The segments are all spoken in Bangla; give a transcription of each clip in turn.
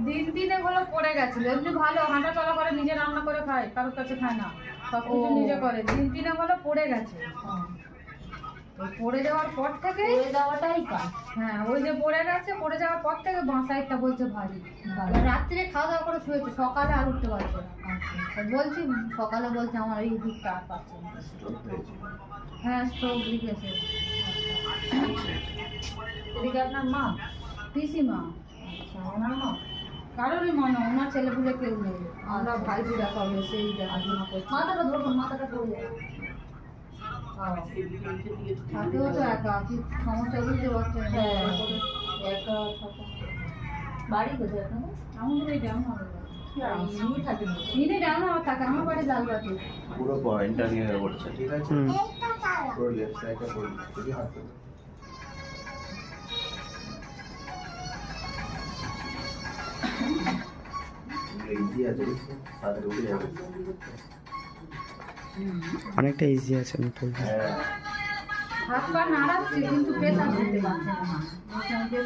দিনে হলো পড়ে গেছিল, এমনি ভালো হাঁটা চলা করে, নিজে রান্না করে খায়, কারোর কাছে খায় না, সব কিছু নিজে করে। দিনে হলো পড়ে গেছে। পড়ে যাওয়ার পর থেকে পড়ে যাওয়াটাই কাজ। হ্যাঁ, ওই যে পড়ে গেছে, পড়ে যাওয়ার পর থেকে বাঁ সাইডটা বলছে ভারী। রাত্রে খাওয়া দাওয়া করে শুয়েছে, সকালে আর উঠতে পারছে না। বলছি সকালে বলছে আমার এই দুধটা আর পাচ্ছে না। হ্যাঁ, স্ট্রোক লিখেছে। এদিকে আপনার মা? পিসিমা। আচ্ছা, ওনার মা? কারোরই মনে, ওনার ছেলেপুলে কেউ নেই, আমরা ভাই বোনেরা সব এসেই দেখাশোনা করছি। মাথাটা ধরুন, মাথাটা পড়ে যায়। থাকেও তো একা, কি সমস্যা বুঝতে পারছে না। হ্যাঁ, একা থাকা। বাড়ি কোথায় আপনাদের? আমাদের এই ডাউন হবে, ইনি থাকেন? ইনি ডাউন আমার থাকে, আমার বাড়ি লালবাতি। পুরো পয়েন্টটা নিয়ে পড়ছে, ঠিক আছে? পুরো লেফট সাইডটা পড়ছে, যদি হাত তোলো। ইজি আছে, তাড়াতাড়ি উঠে যাবে। অনেকটা ইজি আছে আমি বলবো। হ্যাঁ, হাত পা নাড়াচ্ছে কিন্তু প্রেশার দিতে পারছে না। প্রেশার দিতে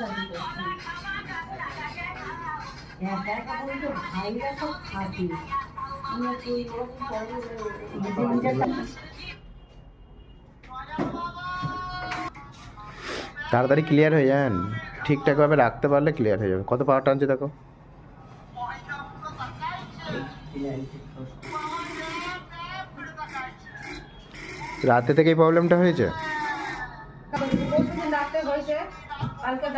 একা একা বলি তো, ভাইরা সব থাকে। তাড়াতাড়ি ক্লিয়ার হয়ে যান, ঠিকঠাকভাবে রাখতে পারলে ক্লিয়ার হয়ে যাবে। কত পাওয়ার টানছে দেখো। রাতে থেকেই প্রবলেমটা হয়েছে। পরশুদিন রাতে হয়েছে, কালকে